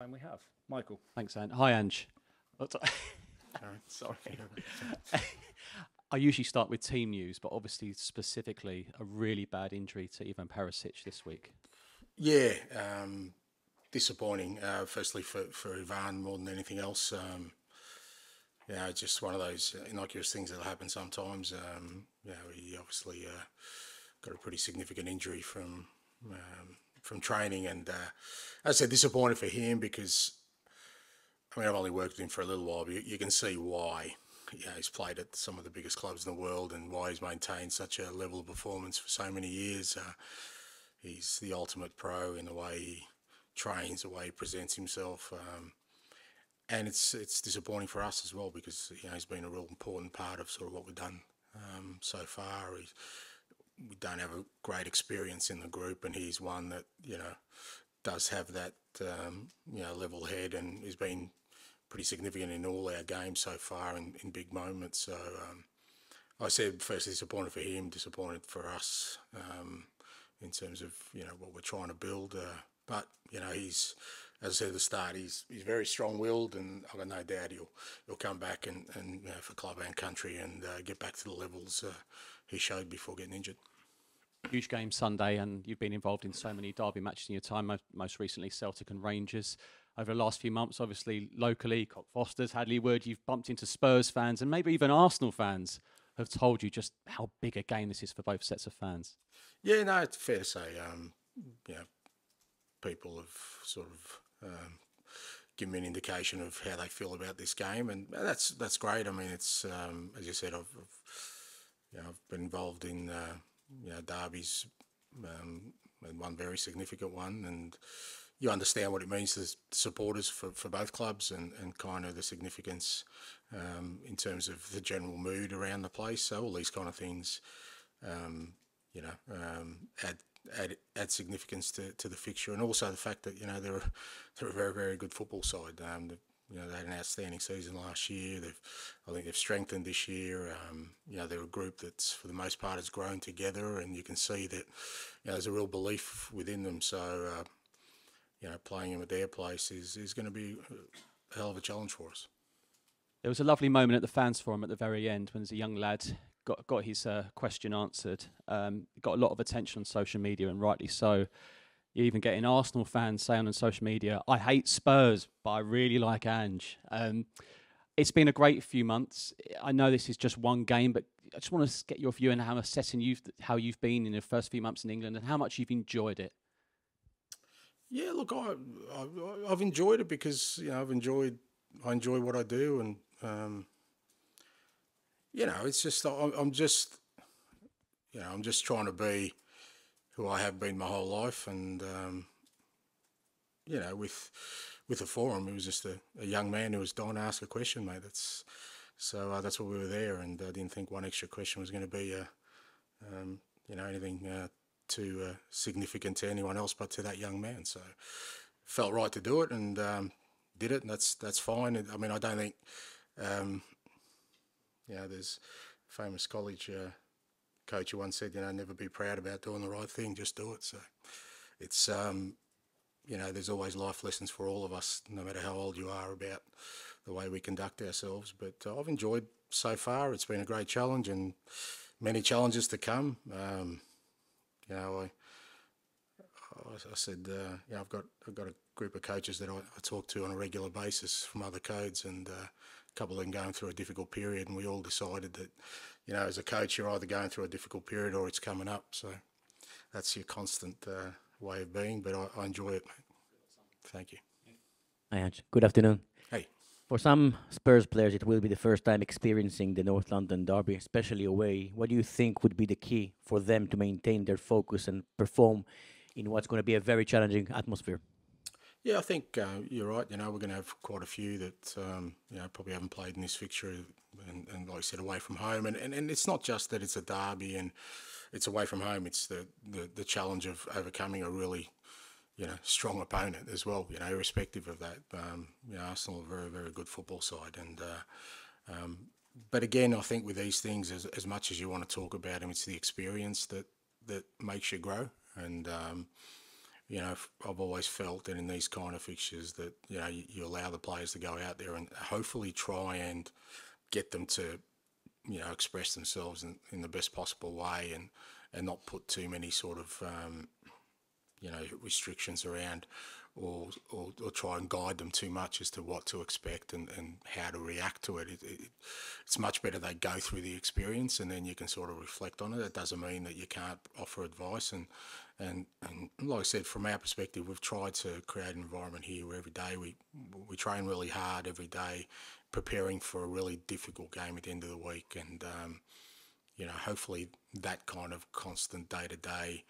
And we have Michael. Thanks, Ange. Hi, Ange. Sorry. I usually start with team news, but obviously specifically a really bad injury to Ivan Perisic this week. Yeah, disappointing. Firstly for Ivan more than anything else. Just one of those innocuous things that'll happen sometimes. He obviously got a pretty significant injury from training, and as I said, disappointed for him because I've only worked with him for a little while, but you can see why. He's played at some of the biggest clubs in the world, and why he's maintained such a level of performance for so many years. He's the ultimate pro in the way he trains, the way he presents himself, and it's disappointing for us as well because he's been a real important part of sort of what we've done so far. We don't have a great experience in the group, and he's one that does have that level head, and has been pretty significant in all our games so far in big moments. So I said first disappointed for him, disappointed for us in terms of what we're trying to build. But he's, as I said at the start, he's very strong-willed, and I've got no doubt he'll come back and for club and country and get back to the levels he showed before getting injured. Huge game Sunday, and you've been involved in so many derby matches in your time, most recently Celtic and Rangers. Over the last few months, obviously locally, Cockfosters, Hadley Wood, you've bumped into Spurs fans and maybe even Arsenal fans have told you just how big a game this is for both sets of fans. Yeah, no, it's fair to say. People have sort of given me an indication of how they feel about this game, and that's great. I mean, it's as you said, I've been involved in derbies, and one very significant one, and you understand what it means to supporters for both clubs, and kind of the significance in terms of the general mood around the place. So all these kind of things, add significance to the fixture, and also the fact that they're a very, very good football side. They had an outstanding season last year. I think they've strengthened this year. They're a group that's for the most part has grown together, and you can see that there's a real belief within them. So playing them at their place is going to be a hell of a challenge for us. There was a lovely moment at the fans forum at the very end when there's a young lad got his question answered. Got a lot of attention on social media, and rightly so. You're even getting Arsenal fans saying on social media, "I hate Spurs, but I really like Ange." It's been a great few months. I know this is just one game, but I just want to get your view on how you've been in the first few months in England and how much you've enjoyed it. Yeah, look, I've enjoyed it because I enjoy what I do, and it's just I'm just trying to be who I have been my whole life, and with the forum, it was just a young man who was dying to ask a question, mate. That's what we were there, and I didn't think one extra question was going to be anything too significant to anyone else but to that young man. So felt right to do it, and did it, and that's fine. I mean, I don't think there's a famous college coach who once said, never be proud about doing the right thing, just do it. So it's there's always life lessons for all of us, no matter how old you are, about the way we conduct ourselves. But I've enjoyed so far. It's been a great challenge, and many challenges to come. I said, I've got a group of coaches that I talk to on a regular basis from other codes, and a couple of them going through a difficult period, and we all decided that, as a coach, you're either going through a difficult period or it's coming up. So that's your constant way of being, but I enjoy it, mate. Thank you. Hi, Ange. Good afternoon. Hey. For some Spurs players, it will be the first time experiencing the North London derby, especially away. What do you think would be the key for them to maintain their focus and perform in what's going to be a very challenging atmosphere? Yeah, I think you're right. We're going to have quite a few that probably haven't played in this fixture, and like I said, away from home. And it's not just that it's a derby and it's away from home. It's the challenge of overcoming a really strong opponent as well. Irrespective of that, Arsenal are a very, very good football side, and but again, I think with these things, as much as you want to talk about them, it's the experience that makes you grow. And I've always felt that in these kind of fixtures that, you allow the players to go out there and hopefully try and get them to, express themselves in the best possible way and not put too many sort of, restrictions around or try and guide them too much as to what to expect and how to react to it. It's much better they go through the experience and then you can sort of reflect on it. It doesn't mean that you can't offer advice. And like I said, from our perspective, we've tried to create an environment here where every day we train really hard every day, preparing for a really difficult game at the end of the week. And, hopefully that kind of constant day-to-day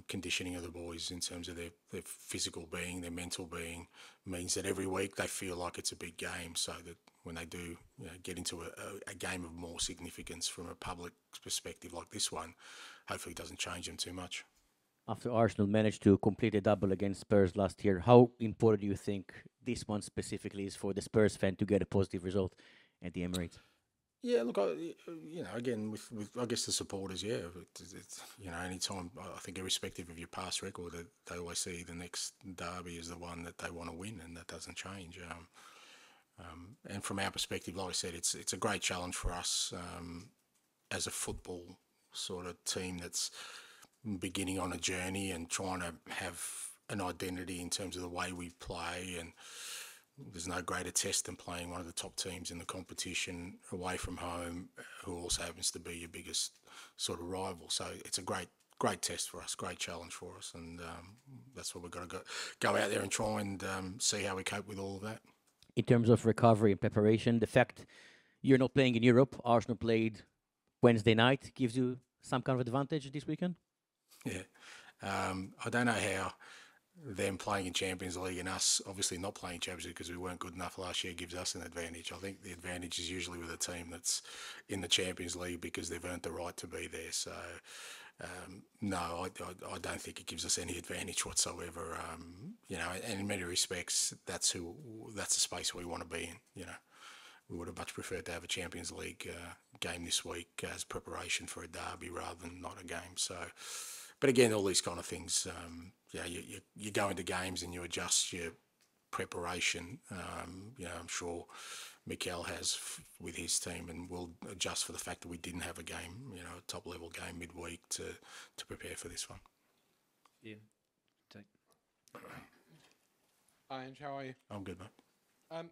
conditioning of the boys in terms of their physical being, their mental being, means that every week they feel like it's a big game, so that when they do get into a game of more significance from a public perspective like this one, hopefully it doesn't change them too much. After Arsenal managed to complete a double against Spurs last year, how important do you think this one specifically is for the Spurs fan to get a positive result at the Emirates? Yeah, look, again, with I guess the supporters, it's any time, I think irrespective of your past record, they always see the next derby as the one that they want to win, and that doesn't change. And from our perspective, like I said, it's a great challenge for us as a football sort of team that's beginning on a journey and trying to have an identity in terms of the way we play. And there's no greater test than playing one of the top teams in the competition away from home, who also happens to be your biggest sort of rival. So it's a great test for us, great challenge for us, and that's what we've got to go out there and try and see how we cope with all of that. In terms of recovery and preparation, the fact you're not playing in Europe, Arsenal played Wednesday night, gives you some kind of advantage this weekend? Yeah. I don't know how them playing in Champions League and us obviously not playing Champions League because we weren't good enough last year gives us an advantage. I think the advantage is usually with a team that's in the Champions League because they've earned the right to be there. So, no, I don't think it gives us any advantage whatsoever. And in many respects, that's the space we want to be in. We would have much preferred to have a Champions League game this week as preparation for a derby rather than not a game. So, but again, all these kind of things, you go into games and you adjust your preparation. I'm sure Mikel has with his team, and will adjust for the fact that we didn't have a game, a top-level game midweek to prepare for this one. Ian, take. Hi, Ange, how are you? I'm good, mate.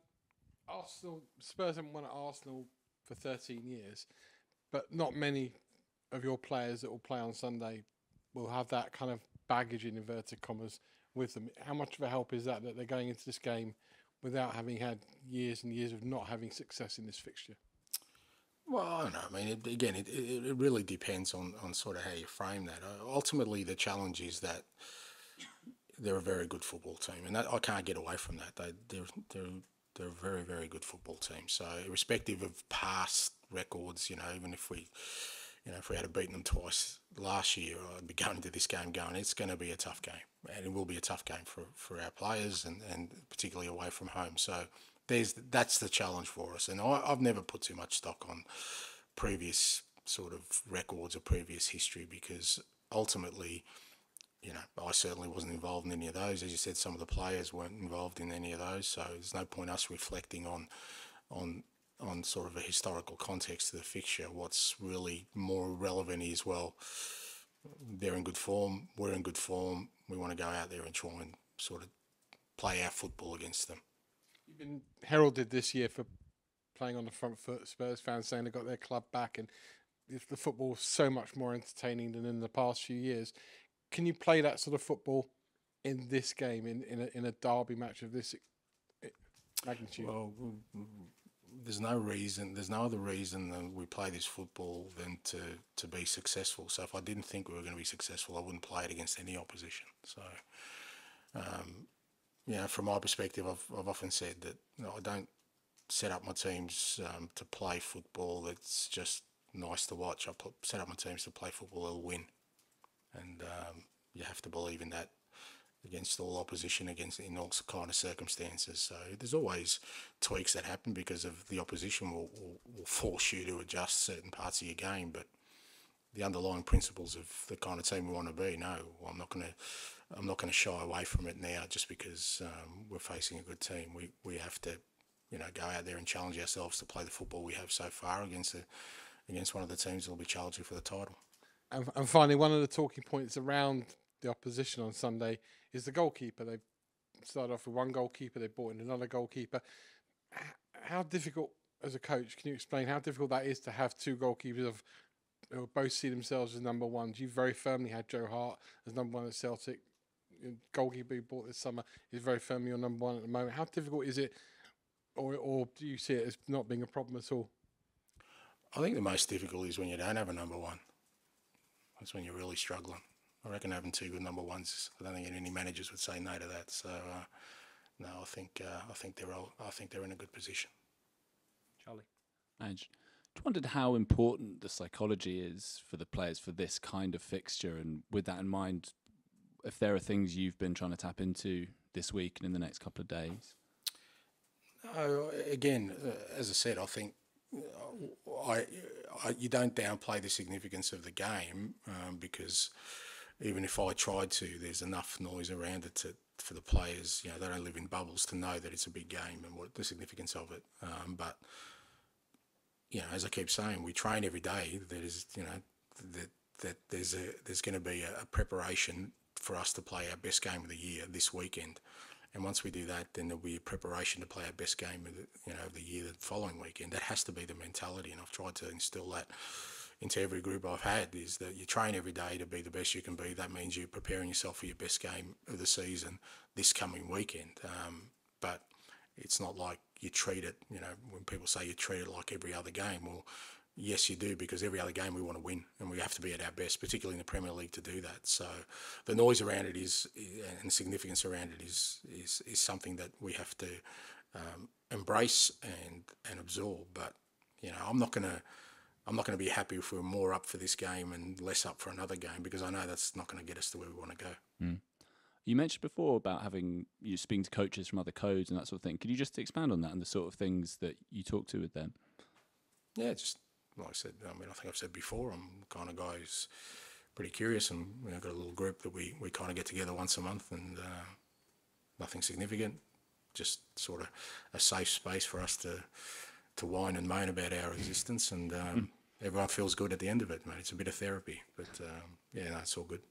Spurs haven't won at Arsenal for 13 years, but not many of your players that will play on Sunday will have that kind of baggage, in inverted commas, with them. How much of a help is that they're going into this game without having had years and years of not having success in this fixture? Well, I don't know. I mean, it really depends on sort of how you frame that. Ultimately, the challenge is that they're a very good football team, and I can't get away from that. They're a very, very good football team. So, irrespective of past records, even if we had beaten them twice last year, I'd be going into this game going, it's going to be a tough game, and it will be a tough game for our players, and particularly away from home. So that's the challenge for us. And I've never put too much stock on previous sort of records or previous history, because ultimately, I certainly wasn't involved in any of those. As you said, some of the players weren't involved in any of those. So there's no point us reflecting on sort of a historical context to the fixture. What's really more relevant is, well, they're in good form, we're in good form. We want to go out there and try and sort of play our football against them. You've been heralded this year for playing on the front foot. Spurs fans saying they got their club back, and the football's so much more entertaining than in the past few years. Can you play that sort of football in this game, in a derby match of this magnitude? Well, there's no other reason that we play this football than to be successful. So if I didn't think we were going to be successful, I wouldn't play it against any opposition. So, from my perspective, I've often said that I don't set up my teams to play football that's just nice to watch. I set up my teams to play football that'll win, and you have to believe in that against all opposition, in all kind of circumstances. So there's always tweaks that happen because of the opposition will force you to adjust certain parts of your game. But the underlying principles of the kind of team we want to be, no, I'm not going to I'm not going to shy away from it now just because we're facing a good team. We have to, go out there and challenge ourselves to play the football we have so far against one of the teams that will be challenging for the title. And finally, one of the talking points around the opposition on Sunday is the goalkeeper. They started off with one goalkeeper, they brought in another goalkeeper. How difficult, as a coach, can you explain how difficult that is to have two goalkeepers who both see themselves as number ones? You very firmly had Joe Hart as number one at Celtic. The goalkeeper you bought this summer is very firmly your number one at the moment. How difficult is it, or do you see it as not being a problem at all? I think the most difficult is when you don't have a number one. That's when you're really struggling. I reckon having two good number ones, I don't think any managers would say no to that. So, no, I think they're in a good position. Charlie. Ange. Just wondered how important the psychology is for the players for this kind of fixture, and with that in mind, if there are things you've been trying to tap into this week and in the next couple of days. Again, as I said, I think you don't downplay the significance of the game because even if I tried to, there's enough noise around it for the players. They don't live in bubbles to know that it's a big game and what the significance of it. But as I keep saying, we train every day. There's going to be a preparation for us to play our best game of the year this weekend. And once we do that, then there'll be a preparation to play our best game of the year the following weekend. That has to be the mentality, and I've tried to instill that into every group I've had, is that you train every day to be the best you can be. That means you're preparing yourself for your best game of the season this coming weekend. But it's not like you treat it, when people say you treat it like every other game, well, yes, you do, because every other game we want to win, and we have to be at our best, particularly in the Premier League, to do that. So the noise around it and significance around it is something that we have to embrace and absorb. But I'm not going to be happy if we're more up for this game and less up for another game, because I know that's not going to get us to where we want to go. Mm. You mentioned before about you speaking to coaches from other codes and that sort of thing. Could you just expand on that and the sort of things that you talk to with them? Yeah, just like I said, I think I've said before, I'm the kind of guy who's pretty curious, and we've got a little group that we kind of get together once a month, and nothing significant, just sort of a safe space for us to whine and moan about our existence, and everyone feels good at the end of it, mate. It's a bit of therapy, but it's all good.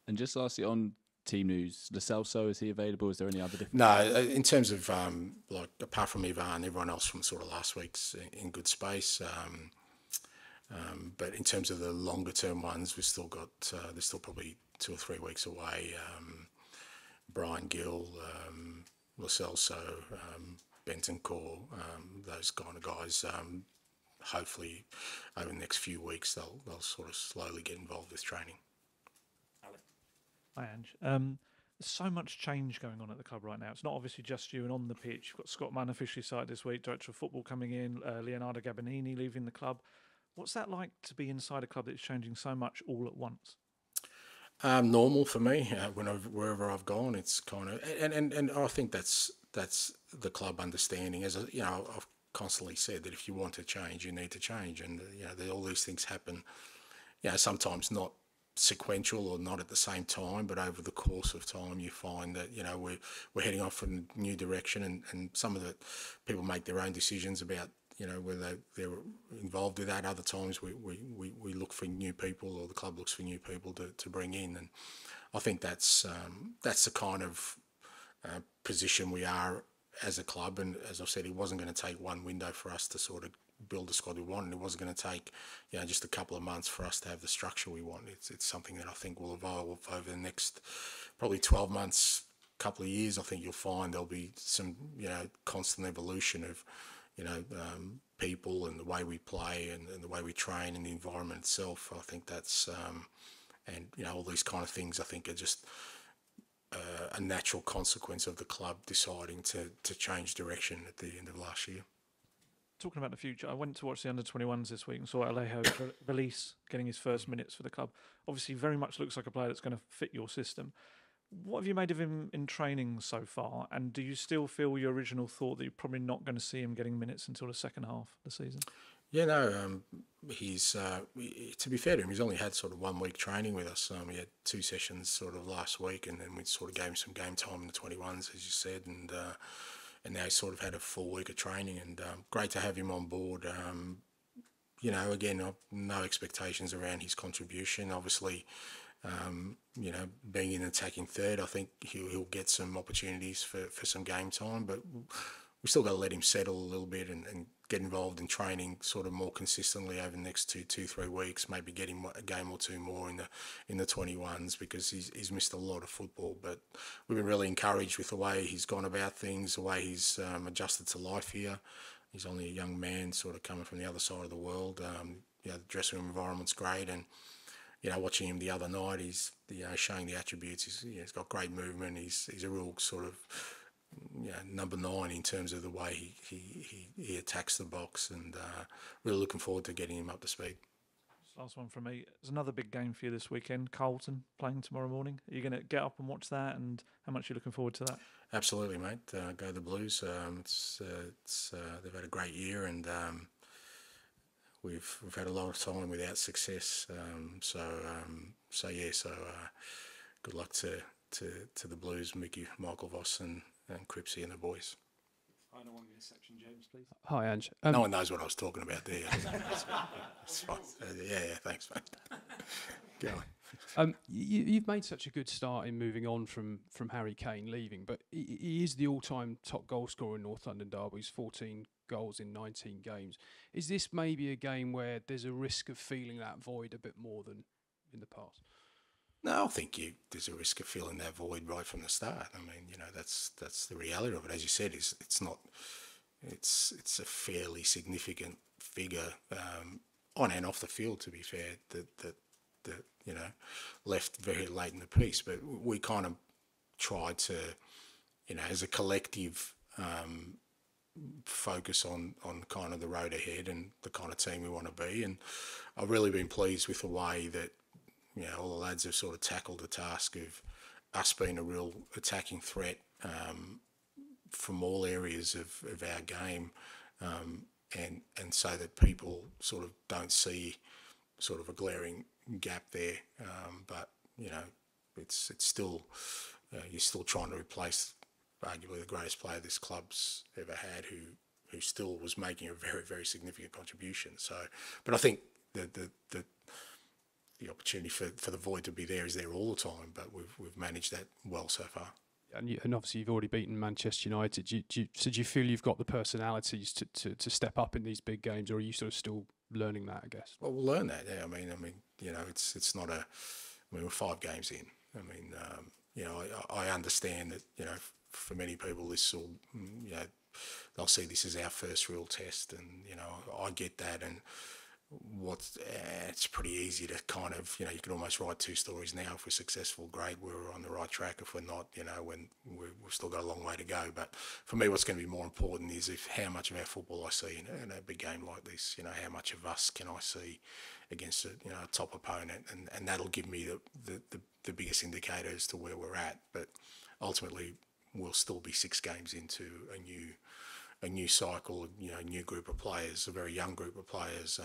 And just lastly, on team news, Lo Celso, is he available? Is there any other difference? No, in terms of apart from Ivan, everyone else from sort of last week's in good space. But in terms of the longer term ones, we've still got they're still probably 2 or 3 weeks away. Brian Gill, Lo Celso, Bentancur, those kind of guys. Hopefully, over the next few weeks, they'll sort of slowly get involved with training. Hi, Ange. There's so much change going on at the club right now. It's not obviously just you and on the pitch. You've got Scott Munn officially signed this week, Director of Football coming in, Leonardo Gabbanini leaving the club. What's that like to be inside a club that's changing so much all at once? Normal for me. Wherever I've gone, it's kind of and I think that's the club understanding. As I've constantly said that if you want to change, you need to change, and all these things happen. Sometimes not sequential or not at the same time, but over the course of time you find that we're heading off in a new direction, and some of the people make their own decisions about whether they're involved with that. Other times we look for new people, or the club looks for new people to bring in, and I think that's the kind of position we are as a club. And as I've said, it wasn't going to take one window for us to sort of build the squad we want, and it wasn't going to take just a couple of months for us to have the structure we want. It's something that I think will evolve over the next probably 12 months, couple of years. I think you'll find there'll be some constant evolution of people and the way we play and the way we train and the environment itself. I think that's and all these kind of things I think are just a natural consequence of the club deciding to change direction at the end of last year. Talking about the future, I went to watch the under-21s this week and saw Alejo Veliz getting his first minutes for the club. Obviously, very much looks like a player that's going to fit your system. What have you made of him in training so far? And do you still feel your original thought that you're probably not going to see him getting minutes until the second half of the season? Yeah, no, he's to be fair to him, he's only had sort of 1 week training with us. He had 2 sessions sort of last week, and then we sort of gave him some game time in the 21s, as you said, and now he's sort of had a full week of training, and great to have him on board. You know, again, no expectations around his contribution. Obviously, you know, being in attacking third, I think he'll get some opportunities for some game time, but we still got to let him settle a little bit and get involved in training sort of more consistently over the next 2-3 weeks. Maybe get him a game or two more in the 21s, because he's missed a lot of football. But we've been really encouraged with the way he's gone about things, the way he's adjusted to life here. He's only a young man, sort of coming from the other side of the world. You know, the dressing room environment's great, and you know, watching him the other night, he's showing the attributes. He's got great movement. He's a real sort of number 9 in terms of the way he attacks the box, and really looking forward to getting him up to speed. Last one from me. There's another big game for you this weekend. Carlton playing tomorrow morning. Are you going to get up and watch that? And how much are you looking forward to that? Absolutely, mate. Go the Blues. They've had a great year, and we've had a lot of time without success. Good luck to the Blues, Mickey, Michael Voss, and Cripsy and the boys. Final one in this section, James, please. Hi, Ange. No one knows what I was talking about there. It's fine. Yeah, thanks, mate. Go on. You've made such a good start in moving on from Harry Kane leaving, but he is the all-time top goal scorer in North London derbies, 14 goals in 19 games. Is this maybe a game where there's a risk of feeling that void a bit more than in the past? No, I think there's a risk of filling that void right from the start. I mean, you know, that's the reality of it. As you said, it's a fairly significant figure on and off the field, to be fair, that you know, left very late in the piece. But we kind of tried to, you know, as a collective, focus on kind of the road ahead and the kind of team we want to be. And I've really been pleased with the way that, you know, all the lads have sort of tackled the task of us being a real attacking threat from all areas of our game, and so that people sort of don't see sort of a glaring gap there. But you know, it's still you're still trying to replace arguably the greatest player this club's ever had, who still was making a very, very significant contribution. So, but I think the opportunity for the void to be there is there all the time, but we've managed that well so far. And obviously you've already beaten Manchester United. Do you feel you've got the personalities to step up in these big games, or are you sort of still learning that, I guess? Well, we'll learn that. Yeah, I mean, you know, it's not a. I mean, we're 5 games in. I mean, you know, I understand that, you know, for many people this will, you know, they'll see this as our first real test, and you know, I get that. And it's pretty easy to kind of, you know, you can almost write 2 stories now. If we're successful, great, we're on the right track. If we're not, you know, we've still got a long way to go. But for me, what's going to be more important is how much of our football I see in a big game like this. You know, how much of us can I see against a top opponent, and that'll give me the biggest indicator as to where we're at. But ultimately, we'll still be 6 games into a new cycle, you know, a new group of players, a very young group of players,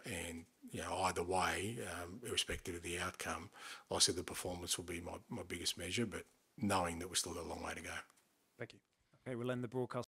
and you know, either way, irrespective of the outcome, like I said, the performance will be my biggest measure, but knowing that we've still got a long way to go. Thank you. Okay, we'll end the broadcast.